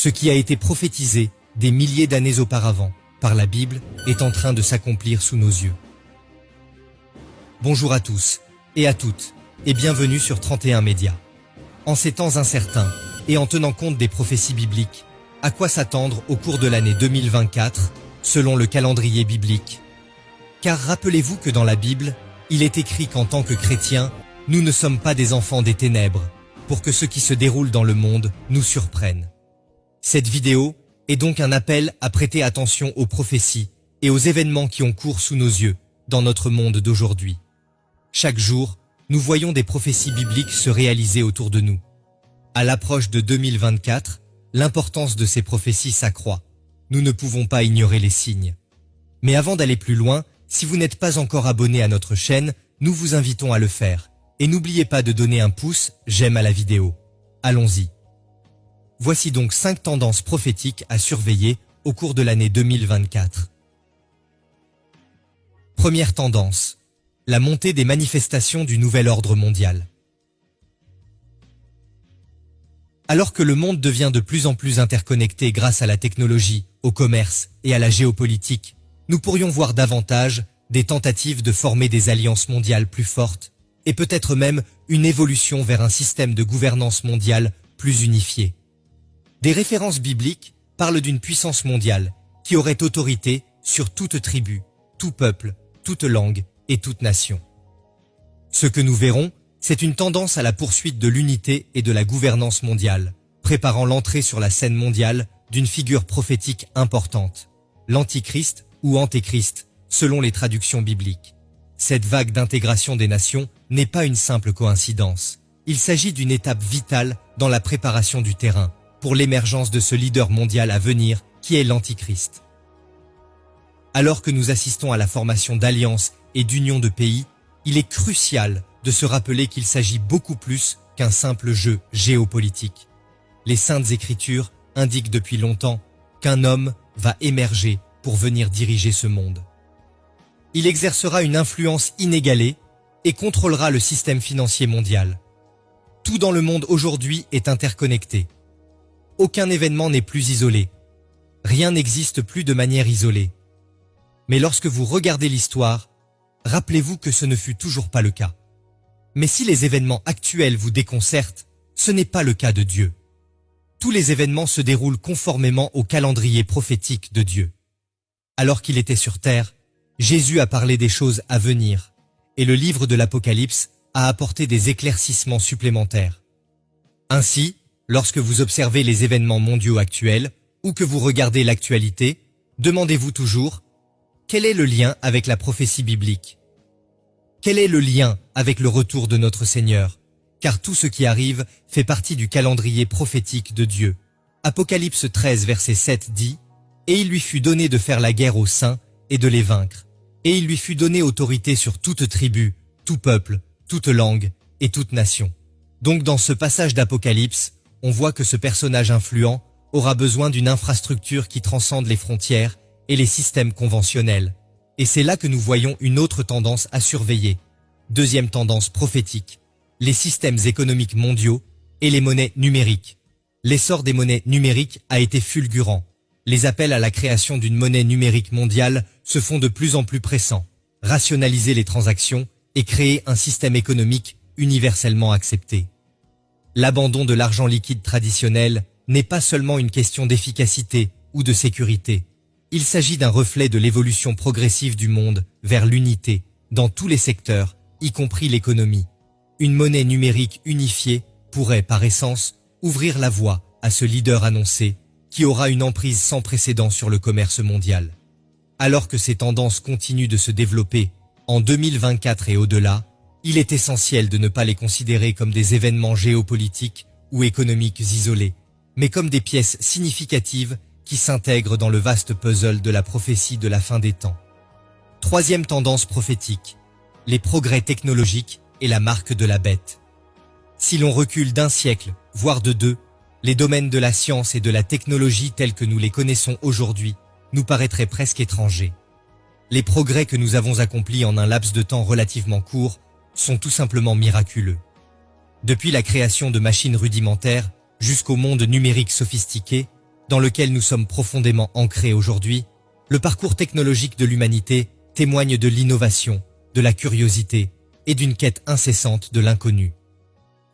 Ce qui a été prophétisé des milliers d'années auparavant par la Bible est en train de s'accomplir sous nos yeux. Bonjour à tous et à toutes et bienvenue sur 31 Médias. En ces temps incertains et en tenant compte des prophéties bibliques, à quoi s'attendre au cours de l'année 2024 selon le calendrier biblique? Car rappelez-vous que dans la Bible, il est écrit qu'en tant que chrétiens, nous ne sommes pas des enfants des ténèbres, pour que ce qui se déroule dans le monde nous surprenne. Cette vidéo est donc un appel à prêter attention aux prophéties et aux événements qui ont cours sous nos yeux dans notre monde d'aujourd'hui. Chaque jour, nous voyons des prophéties bibliques se réaliser autour de nous. À l'approche de 2024, l'importance de ces prophéties s'accroît. Nous ne pouvons pas ignorer les signes. Mais avant d'aller plus loin, si vous n'êtes pas encore abonné à notre chaîne, nous vous invitons à le faire. Et n'oubliez pas de donner un pouce j'aime à la vidéo. Allons-y. Voici donc 5 tendances prophétiques à surveiller au cours de l'année 2024. Première tendance, la montée des manifestations du nouvel ordre mondial. Alors que le monde devient de plus en plus interconnecté grâce à la technologie, au commerce et à la géopolitique, nous pourrions voir davantage des tentatives de former des alliances mondiales plus fortes et peut-être même une évolution vers un système de gouvernance mondiale plus unifié. Des références bibliques parlent d'une puissance mondiale qui aurait autorité sur toute tribu, tout peuple, toute langue et toute nation. Ce que nous verrons, c'est une tendance à la poursuite de l'unité et de la gouvernance mondiale, préparant l'entrée sur la scène mondiale d'une figure prophétique importante, l'Antichrist ou Antéchrist, selon les traductions bibliques. Cette vague d'intégration des nations n'est pas une simple coïncidence. Il s'agit d'une étape vitale dans la préparation du terrain pour l'émergence de ce leader mondial à venir qui est l'Antichrist. Alors que nous assistons à la formation d'alliances et d'unions de pays, il est crucial de se rappeler qu'il s'agit beaucoup plus qu'un simple jeu géopolitique. Les Saintes Écritures indiquent depuis longtemps qu'un homme va émerger pour venir diriger ce monde. Il exercera une influence inégalée et contrôlera le système financier mondial. Tout dans le monde aujourd'hui est interconnecté. Aucun événement n'est plus isolé. Rien n'existe plus de manière isolée. Mais lorsque vous regardez l'histoire, rappelez-vous que ce ne fut toujours pas le cas. Mais si les événements actuels vous déconcertent, ce n'est pas le cas de Dieu. Tous les événements se déroulent conformément au calendrier prophétique de Dieu. Alors qu'il était sur terre, Jésus a parlé des choses à venir, et le livre de l'Apocalypse a apporté des éclaircissements supplémentaires. Ainsi, lorsque vous observez les événements mondiaux actuels, ou que vous regardez l'actualité, demandez-vous toujours, quel est le lien avec la prophétie biblique? Quel est le lien avec le retour de notre Seigneur? Car tout ce qui arrive fait partie du calendrier prophétique de Dieu. Apocalypse 13 verset 7 dit, « Et il lui fut donné de faire la guerre aux saints et de les vaincre. Et il lui fut donné autorité sur toute tribu, tout peuple, toute langue et toute nation. » Donc dans ce passage d'Apocalypse, on voit que ce personnage influent aura besoin d'une infrastructure qui transcende les frontières et les systèmes conventionnels. Et c'est là que nous voyons une autre tendance à surveiller. Deuxième tendance prophétique, les systèmes économiques mondiaux et les monnaies numériques. L'essor des monnaies numériques a été fulgurant. Les appels à la création d'une monnaie numérique mondiale se font de plus en plus pressants. Rationaliser les transactions et créer un système économique universellement accepté. L'abandon de l'argent liquide traditionnel n'est pas seulement une question d'efficacité ou de sécurité. Il s'agit d'un reflet de l'évolution progressive du monde vers l'unité, dans tous les secteurs, y compris l'économie. Une monnaie numérique unifiée pourrait, par essence, ouvrir la voie à ce leader annoncé, qui aura une emprise sans précédent sur le commerce mondial. Alors que ces tendances continuent de se développer, en 2024 et au-delà, il est essentiel de ne pas les considérer comme des événements géopolitiques ou économiques isolés, mais comme des pièces significatives qui s'intègrent dans le vaste puzzle de la prophétie de la fin des temps. Troisième tendance prophétique, les progrès technologiques et la marque de la bête. Si l'on recule d'un siècle, voire de deux, les domaines de la science et de la technologie tels que nous les connaissons aujourd'hui nous paraîtraient presque étrangers. Les progrès que nous avons accomplis en un laps de temps relativement court sont tout simplement miraculeux. Depuis la création de machines rudimentaires jusqu'au monde numérique sophistiqué, dans lequel nous sommes profondément ancrés aujourd'hui, le parcours technologique de l'humanité témoigne de l'innovation, de la curiosité et d'une quête incessante de l'inconnu.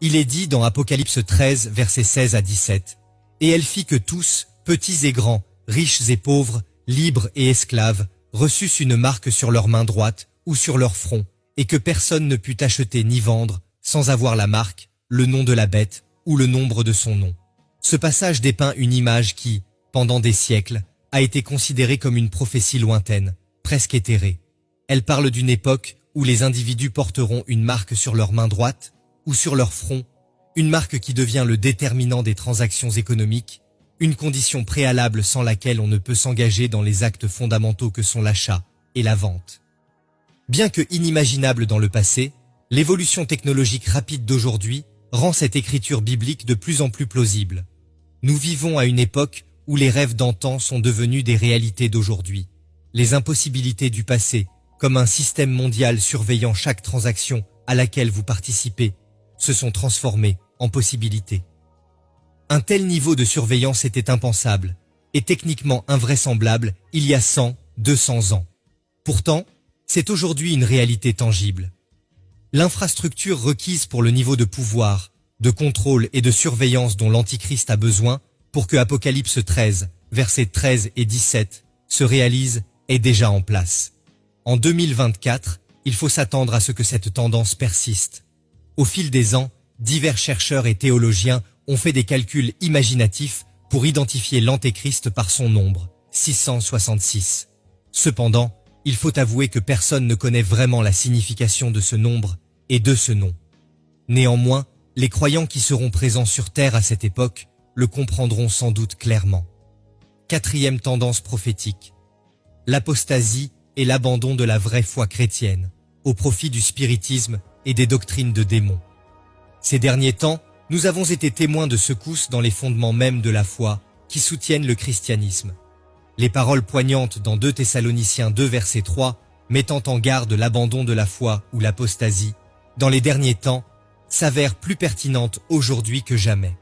Il est dit dans Apocalypse 13, versets 16 à 17, « Et elle fit que tous, petits et grands, riches et pauvres, libres et esclaves, reçussent une marque sur leur main droite ou sur leur front, et que personne ne put acheter ni vendre, sans avoir la marque, le nom de la bête ou le nombre de son nom. » Ce passage dépeint une image qui, pendant des siècles, a été considérée comme une prophétie lointaine, presque éthérée. Elle parle d'une époque où les individus porteront une marque sur leur main droite ou sur leur front, une marque qui devient le déterminant des transactions économiques, une condition préalable sans laquelle on ne peut s'engager dans les actes fondamentaux que sont l'achat et la vente. Bien que inimaginable dans le passé, l'évolution technologique rapide d'aujourd'hui rend cette écriture biblique de plus en plus plausible. Nous vivons à une époque où les rêves d'antan sont devenus des réalités d'aujourd'hui. Les impossibilités du passé, comme un système mondial surveillant chaque transaction à laquelle vous participez, se sont transformées en possibilités. Un tel niveau de surveillance était impensable et techniquement invraisemblable il y a 100, 200 ans. Pourtant, c'est aujourd'hui une réalité tangible. L'infrastructure requise pour le niveau de pouvoir, de contrôle et de surveillance dont l'Antichrist a besoin pour que Apocalypse 13, versets 13 et 17, se réalise est déjà en place. En 2024, il faut s'attendre à ce que cette tendance persiste. Au fil des ans, divers chercheurs et théologiens ont fait des calculs imaginatifs pour identifier l'Antéchrist par son nombre, 666. Cependant, il faut avouer que personne ne connaît vraiment la signification de ce nombre et de ce nom. Néanmoins, les croyants qui seront présents sur Terre à cette époque le comprendront sans doute clairement. Quatrième tendance prophétique. L'apostasie et l'abandon de la vraie foi chrétienne, au profit du spiritisme et des doctrines de démons. Ces derniers temps, nous avons été témoins de secousses dans les fondements mêmes de la foi qui soutiennent le christianisme. Les paroles poignantes dans 2 Thessaloniciens 2 verset 3, mettant en garde l'abandon de la foi ou l'apostasie, dans les derniers temps, s'avèrent plus pertinentes aujourd'hui que jamais.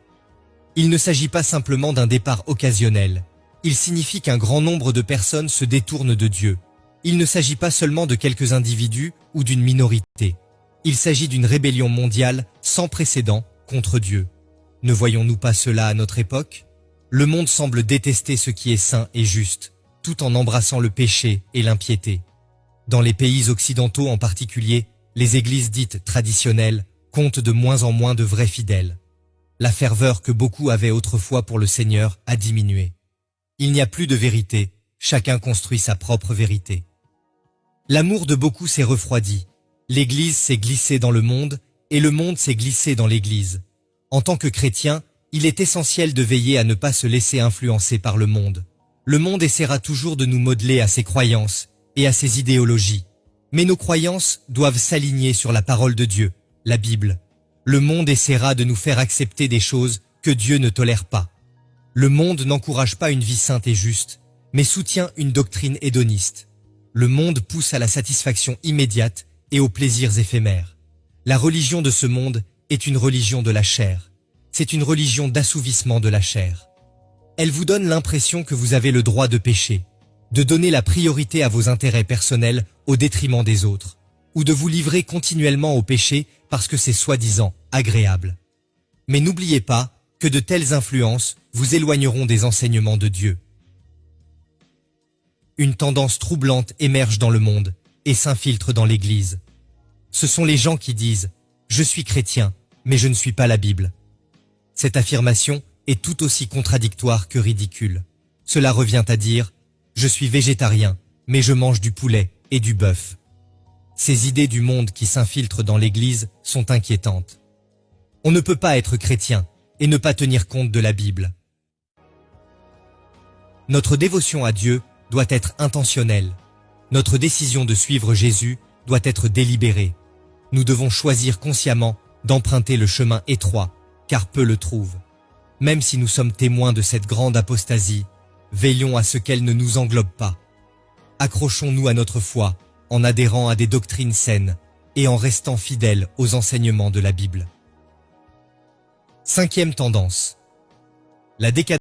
Il ne s'agit pas simplement d'un départ occasionnel. Il signifie qu'un grand nombre de personnes se détournent de Dieu. Il ne s'agit pas seulement de quelques individus ou d'une minorité. Il s'agit d'une rébellion mondiale sans précédent contre Dieu. Ne voyons-nous pas cela à notre époque? Le monde semble détester ce qui est saint et juste, tout en embrassant le péché et l'impiété. Dans les pays occidentaux en particulier, les églises dites traditionnelles comptent de moins en moins de vrais fidèles. La ferveur que beaucoup avaient autrefois pour le Seigneur a diminué. Il n'y a plus de vérité, chacun construit sa propre vérité. L'amour de beaucoup s'est refroidi. L'Église s'est glissée dans le monde et le monde s'est glissé dans l'Église. En tant que chrétien, il est essentiel de veiller à ne pas se laisser influencer par le monde. Le monde essaiera toujours de nous modeler à ses croyances et à ses idéologies. Mais nos croyances doivent s'aligner sur la parole de Dieu, la Bible. Le monde essaiera de nous faire accepter des choses que Dieu ne tolère pas. Le monde n'encourage pas une vie sainte et juste, mais soutient une doctrine hédoniste. Le monde pousse à la satisfaction immédiate et aux plaisirs éphémères. La religion de ce monde est une religion de la chair. C'est une religion d'assouvissement de la chair. Elle vous donne l'impression que vous avez le droit de pécher, de donner la priorité à vos intérêts personnels au détriment des autres, ou de vous livrer continuellement au péché parce que c'est soi-disant agréable. Mais n'oubliez pas que de telles influences vous éloigneront des enseignements de Dieu. Une tendance troublante émerge dans le monde et s'infiltre dans l'Église. Ce sont les gens qui disent « Je suis chrétien, mais je ne suis pas la Bible ». Cette affirmation est tout aussi contradictoire que ridicule. Cela revient à dire « Je suis végétarien, mais je mange du poulet et du bœuf ». Ces idées du monde qui s'infiltrent dans l'Église sont inquiétantes. On ne peut pas être chrétien et ne pas tenir compte de la Bible. Notre dévotion à Dieu doit être intentionnelle. Notre décision de suivre Jésus doit être délibérée. Nous devons choisir consciemment d'emprunter le chemin étroit, car peu le trouvent. Même si nous sommes témoins de cette grande apostasie, veillons à ce qu'elle ne nous englobe pas. Accrochons-nous à notre foi en adhérant à des doctrines saines et en restant fidèles aux enseignements de la Bible. Cinquième tendance. La décadence